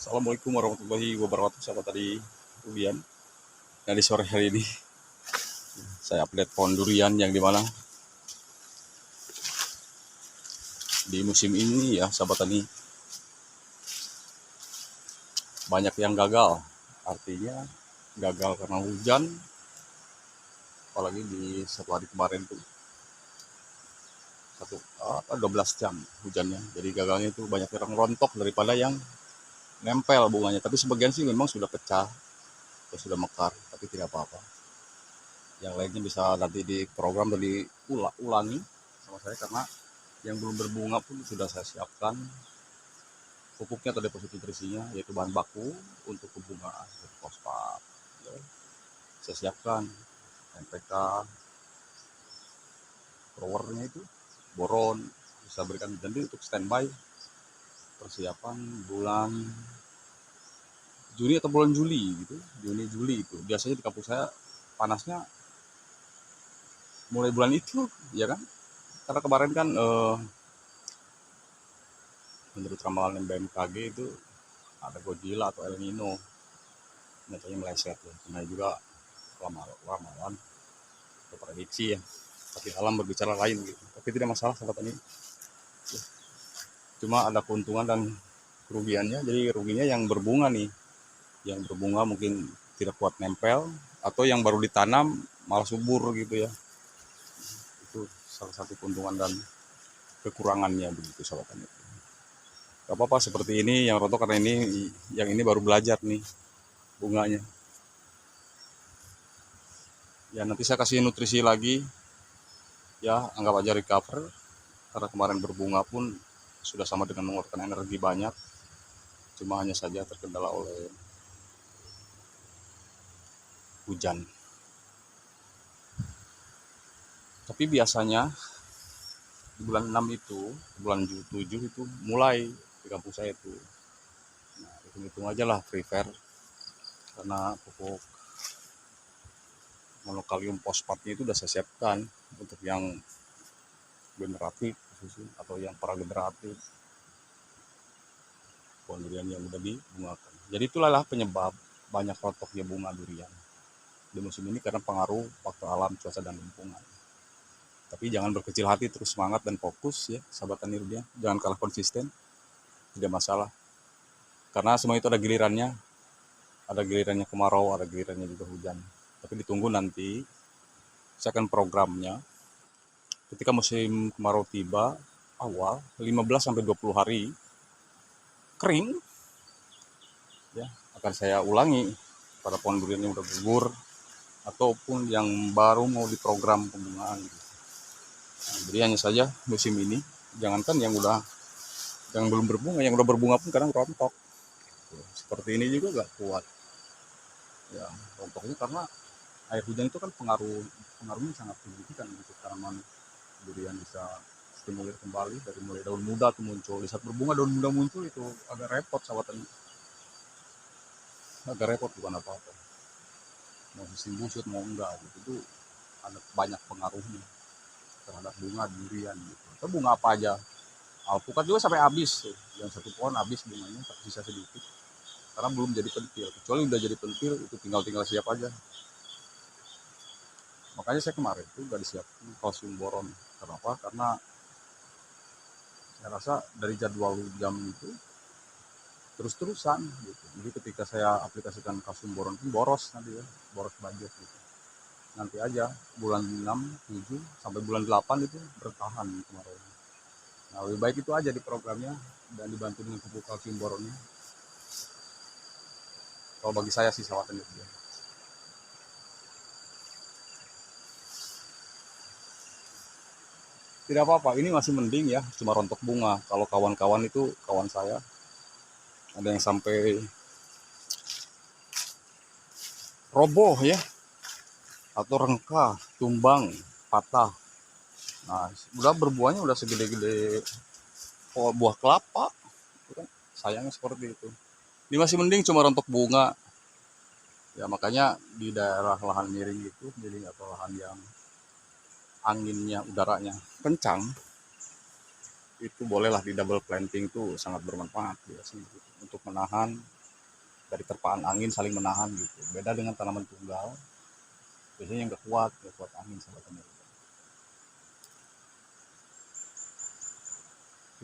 Assalamualaikum warahmatullahi wabarakatuh, sahabat tadi durian. Nah, di sore hari ini saya update pohon durian yang dimana di musim ini ya sahabat tani banyak yang gagal. Artinya gagal karena hujan, apalagi di satu hari kemarin tuh 12 jam hujannya. Jadi gagalnya itu banyak yang rontok daripada yang nempel bunganya. Tapi sebagian sih memang sudah pecah atau sudah mekar, tapi tidak apa-apa. Yang lainnya bisa nanti diprogram dan diulangi sama saya karena yang belum berbunga pun sudah saya siapkan pupuknya atau deposito nutrisinya, yaitu bahan baku untuk pembungaan fosfat. Ya, saya siapkan NPK, growernya itu boron, bisa berikan jadi untuk standby persiapan bulan Juni atau bulan Juli gitu. Juni Juli itu biasanya di kampus saya panasnya mulai bulan itu ya kan, karena kemarin kan menurut ramalan BMKG itu ada Godzilla atau El Nino, nyatanya meleset ya. Nah juga ramalan atau prediksi ya, tapi alam berbicara lain gitu. Tapi tidak masalah sahabat ini, cuma ada keuntungan dan kerugiannya. Jadi ruginya yang berbunga nih, yang berbunga mungkin tidak kuat nempel, atau yang baru ditanam malah subur gitu ya. Itu salah satu keuntungan dan kekurangannya begitu sahabat ini. Gak apa-apa seperti ini yang rontok karena ini yang ini baru belajar nih bunganya. Ya nanti saya kasih nutrisi lagi ya, anggap aja recover karena kemarin berbunga pun sudah sama dengan mengeluarkan energi banyak, cuma hanya saja terkendala oleh hujan. Tapi biasanya di bulan 6 itu, bulan 7 itu mulai di kampung saya itu. Nah, hitung-hitung aja lah prepare karena pupuk monokalium fosfatnya itu udah saya siapkan untuk yang generatif atau yang prageneratif, pohon durian yang udah dibungakan. Jadi itulah penyebab banyak rontoknya bunga durian di musim ini karena pengaruh faktor alam, cuaca, dan lingkungan. Tapi jangan berkecil hati, terus semangat dan fokus ya sahabat tani durian. Jangan kalah konsisten, tidak masalah. Karena semua itu ada gilirannya kemarau, ada gilirannya juga hujan. Tapi ditunggu nanti, saya akan programnya. Ketika musim kemarau tiba, awal 15 sampai 20 hari kering, ya akan saya ulangi pada pohon durian yang udah gugur ataupun yang baru mau diprogram pembungaan. Nah, jadi hanya saja musim ini, jangankan yang belum berbunga, yang udah berbunga pun kadang rontok. Seperti ini juga gak kuat. Ya, rontoknya karena air hujan itu kan pengaruhnya sangat signifikan untuk tanaman durian, bisa stimulir kembali dari mulai daun muda tuh muncul. Di saat berbunga daun muda muncul itu agak repot sahabat, agak repot bukan apa-apa. Mau musim busut mau enggak gitu, itu ada banyak pengaruhnya terhadap bunga durian gitu. Atau bunga apa aja, alpukat juga sampai habis tuh. Yang satu pohon habis bunganya, tapi sisa sedikit karena belum jadi pentil. Kecuali udah jadi pentil itu tinggal siap aja. Makanya saya kemarin tuh gak disiapin kalsium boron. Kenapa? Karena saya rasa dari jadwal jam itu terus-terusan gitu. Jadi ketika saya aplikasikan kalsium boron pun boros nanti ya, boros budget gitu. Nanti aja bulan 6, 7 sampai bulan 8 itu bertahan kemarin. Nah, lebih baik itu aja di programnya dan dibantu dengan pupuk kalsium boronnya. Kalau bagi saya sih sawatannya itu ya. Tidak apa-apa, ini masih mending ya, cuma rontok bunga. Kalau kawan-kawan itu, kawan saya ada yang sampai roboh ya, atau rengkah, tumbang, patah. Nah, udah berbuahnya udah segede-gede buah kelapa. Sayangnya seperti itu. Ini masih mending cuma rontok bunga. Ya makanya di daerah lahan miring itu, miring atau lahan yang anginnya, udaranya kencang, itu bolehlah di double planting tuh sangat bermanfaat biasanya gitu. Untuk menahan dari terpaan angin, saling menahan gitu. Beda dengan tanaman tunggal, biasanya nggak kuat angin sahabat tani rujak.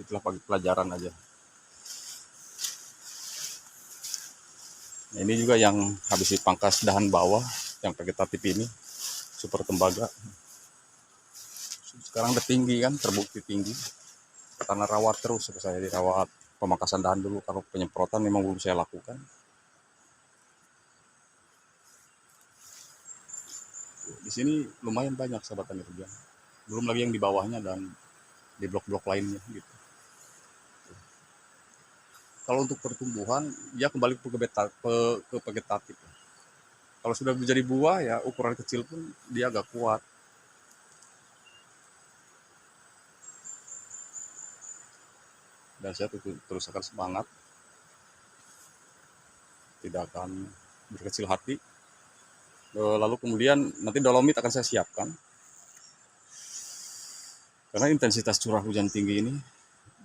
Itulah pelajaran aja. Nah, ini juga yang habis dipangkas dahan bawah yang vegetatif ini, super tembaga. Sekarang udah tinggi kan, terbukti tinggi. Karena rawat terus, saya dirawat pemangkasan dahan dulu. Kalau penyemprotan memang belum saya lakukan. Di sini lumayan banyak sahabat tani rujak. Belum lagi yang di bawahnya dan di blok-blok lainnya gitu. Kalau untuk pertumbuhan, dia kembali ke vegetatif. Kalau sudah menjadi buah, ya ukuran kecil pun dia agak kuat. Dan saya terus akan semangat, tidak akan berkecil hati. Lalu kemudian nanti dolomit akan saya siapkan. Karena intensitas curah hujan tinggi ini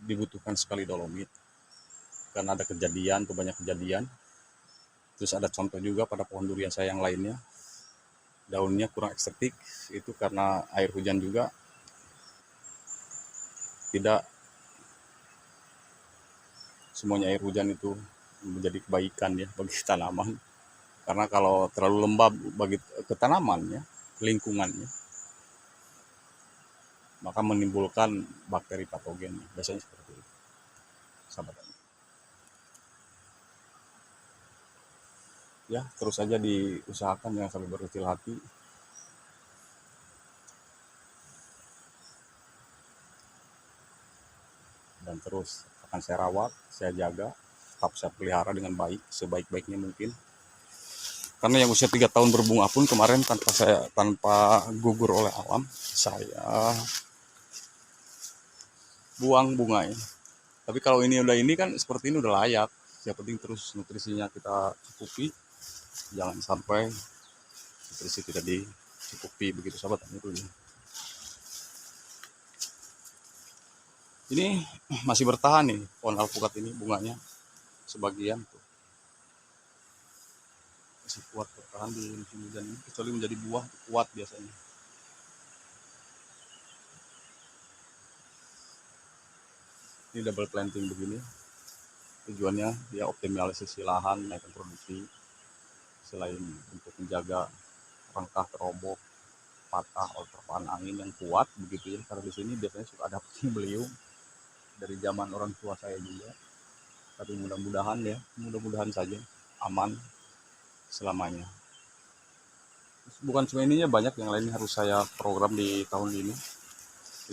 dibutuhkan sekali dolomit. Karena ada kejadian, banyak kejadian. Terus ada contoh juga pada pohon durian saya yang lainnya. Daunnya kurang estetik, itu karena air hujan juga tidak semuanya air hujan itu menjadi kebaikan ya bagi tanaman. Karena kalau terlalu lembab bagi ke tanamannya, lingkungannya, maka menimbulkan bakteri patogen. Biasanya seperti itu, sahabat. Ya, terus saja diusahakan jangan sampai berkecil hati. Dan terus akan saya rawat, saya jaga, tetap saya pelihara dengan baik, sebaik-baiknya mungkin. Karena yang usia 3 tahun berbunga pun kemarin tanpa gugur oleh alam, saya buang bunganya. Tapi kalau ini udah ini kan seperti ini udah layak. Yang penting terus nutrisinya kita cukupi, jangan sampai nutrisi tidak dicukupi begitu sahabat. Ini masih bertahan nih pohon alpukat ini bunganya sebagian tuh masih kuat bertahan di musim hujan ini, kecuali menjadi buah kuat biasanya. Ini double planting begini, tujuannya dia optimalisasi lahan, naikkan produksi, selain untuk menjaga rangkah terobok patah oleh terpaan angin yang kuat begitu ya. Karena di sini biasanya suka ada puting beliung dari zaman orang tua saya juga. Tapi mudah-mudahan saja aman selamanya. Bukan cuma ininya, banyak yang lain harus saya program di tahun ini.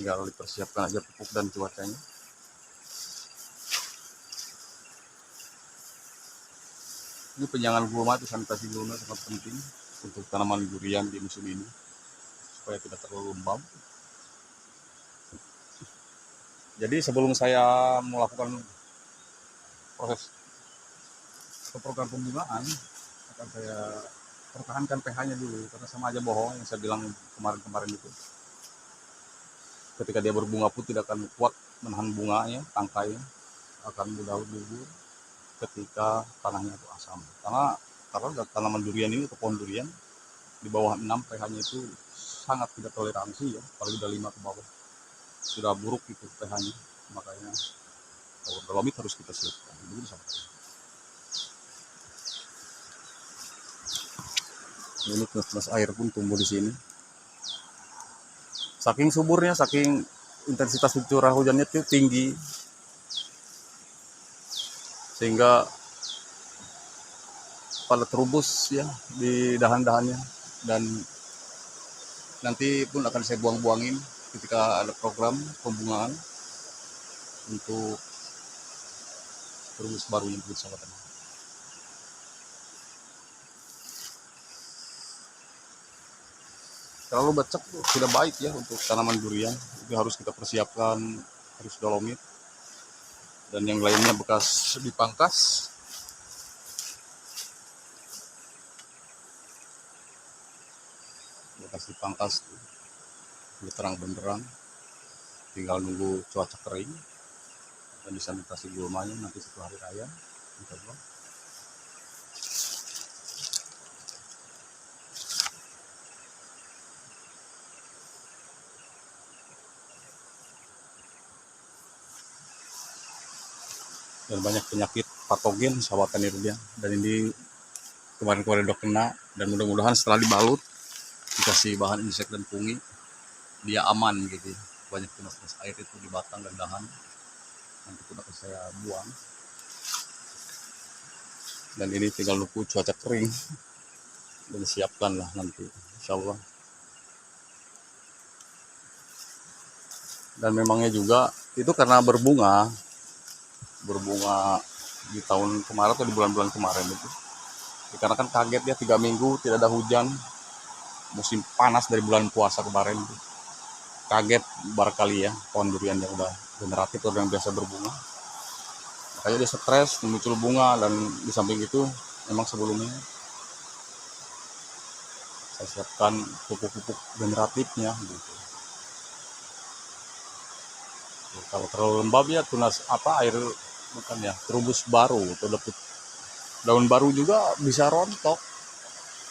Tinggal dipersiapkan aja pupuk dan cuacanya. Ini penyangan gulma itu sanitasi gulma sangat penting untuk tanaman durian di musim ini supaya tidak terlalu lembab. Jadi sebelum saya melakukan proses program pembungaan, akan saya pertahankan pH-nya dulu, karena sama aja bohong yang saya bilang kemarin-kemarin itu. Ketika dia berbunga pun tidak akan kuat menahan bunganya, tangkainya akan mudah gugur ketika tanahnya itu asam. Karena tanaman durian ini atau pohon durian di bawah 6 pH-nya itu sangat tidak toleransi ya, apalagi udah 5 ke bawah. Sudah buruk itu pH-nya. Makanya kalau dolomit harus kita siapkan. Ini tunas air pun tumbuh di sini. Saking suburnya, saking intensitas curah hujannya itu tinggi, sehingga pada terubus ya di dahan-dahannya, dan nanti pun akan saya buang-buangin ketika ada program pembungaan untuk terubus baru yang bersama. Terlalu becek tidak baik ya untuk tanaman durian, itu harus kita persiapkan, harus dolomit, dan yang lainnya bekas dipangkas. Bekas dipangkas, terang benderang, tinggal nunggu cuaca kering. dan disanitasi gulmanya nanti setelah hari raya, insya Allah. Dan banyak penyakit patogen sahabat tani rupiah, dan ini kemarin-kemarin udah kena, dan mudah-mudahan setelah dibalut dikasih bahan insek dan fungi dia aman gitu. Banyak tunas-tunas air itu di batang dan dahan, nanti pun akan saya buang. Dan ini tinggal nunggu cuaca kering dan siapkan lah nanti insya Allah. Dan memangnya juga itu karena berbunga di tahun kemarin atau di bulan-bulan kemarin itu, karena kan kaget ya 3 minggu tidak ada hujan, musim panas dari bulan puasa kemarin itu. Kaget barangkali ya pohon durian yang udah generatif atau yang biasa berbunga, makanya dia stres muncul bunga. Dan di samping itu memang sebelumnya saya siapkan pupuk-pupuk generatifnya gitu. Kalau terlalu lembab ya tunas air bukan ya, terubus baru atau daun baru juga bisa rontok,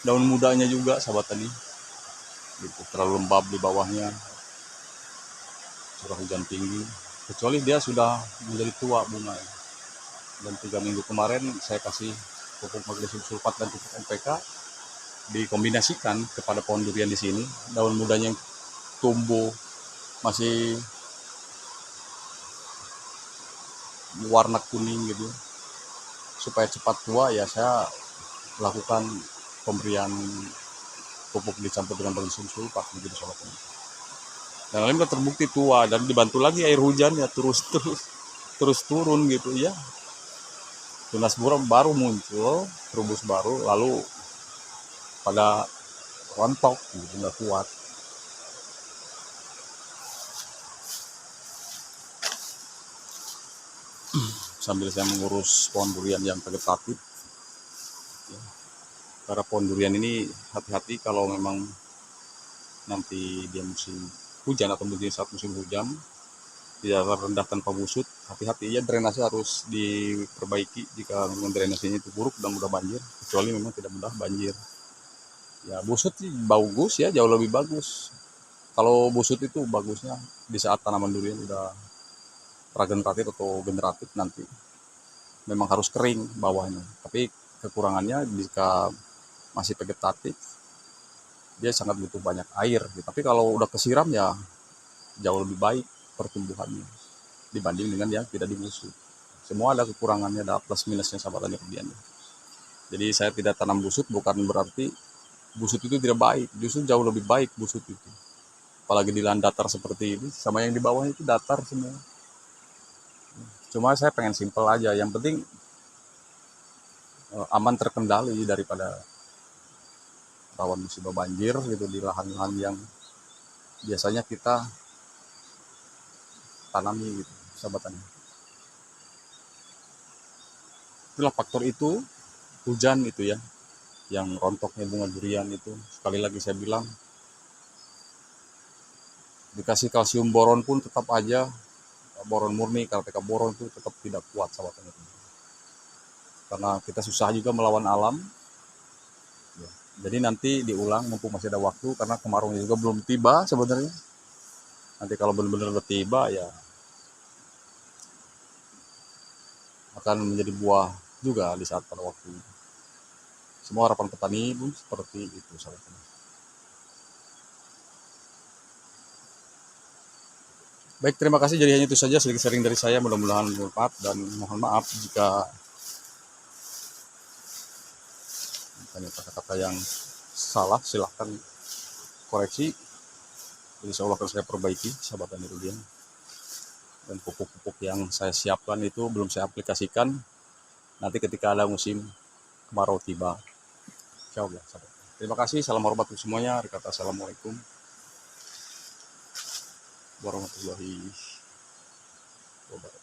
daun mudanya juga sahabat tadi gitu. Terlalu lembab di bawahnya, curah hujan tinggi, kecuali dia sudah menjadi tua bunga. Dan 3 minggu kemarin saya kasih pupuk magnesium sulfat dan pupuk NPK dikombinasikan kepada pohon durian di sini. Daun mudanya yang tumbuh masih warna kuning gitu, supaya cepat tua ya saya lakukan pemberian pupuk dicampur dengan magnesium sulfat begitu sobat. Dan lain udah terbukti tua, dan dibantu lagi air hujan ya terus turun gitu ya. Tunas baru muncul, terubus baru, lalu pada rontok gitu, nggak kuat. Sambil saya mengurus pohon durian yang vegetatif ya. Karena pohon durian ini hati-hati kalau memang nanti dia musim hujan atau mungkin saat musim hujan tidak rendah tanpa busut, hati-hati ya, drainase harus diperbaiki jika drainasenya itu buruk dan mudah banjir, kecuali memang tidak mudah banjir. Ya busut sih bagus ya, jauh lebih bagus. Kalau busut itu bagusnya di saat tanaman durian udah prageneratif atau generatif nanti memang harus kering bawahnya. Tapi kekurangannya jika masih vegetatif dia sangat butuh banyak air. Tapi kalau udah kesiram ya jauh lebih baik pertumbuhannya dibanding dengan yang tidak dibusut. Semua ada kekurangannya, ada plus minusnya sahabat tani rupiah. Jadi saya tidak tanam busut bukan berarti busut itu tidak baik, justru jauh lebih baik busut itu. Apalagi di lahan datar seperti ini, sama yang di bawahnya itu datar semua. Cuma saya pengen simpel aja, yang penting aman terkendali daripada rawan musibah banjir gitu di lahan-lahan yang biasanya kita tanami gitu, sahabat tani. Itulah faktor itu, hujan itu ya, yang rontoknya bunga durian itu. Sekali lagi saya bilang, dikasih kalsium boron pun tetap aja, boron murni, KTK boron itu tetap tidak kuat sahabat tani. Karena kita susah juga melawan alam. Jadi nanti diulang mumpung masih ada waktu, karena kemaraunya juga belum tiba sebenarnya. Nanti kalau benar-benar udah tiba ya akan menjadi buah juga di saat pada waktu. Semua harapan petani pun seperti itu sahabat. Baik, terima kasih. Jadi hanya itu saja sedikit sharing dari saya, mudah-mudahan bermanfaat, dan mohon maaf jika banyak kata-kata yang salah, silahkan koreksi. Insya Allah akan saya perbaiki sahabat tani rupiah. Dan pupuk-pupuk yang saya siapkan itu belum saya aplikasikan, nanti ketika ada musim kemarau tiba. Insya Allah sahabat. Terima kasih, salam hormat untuk semuanya. Berkata assalamualaikum warahmatullahi wabarakatuh.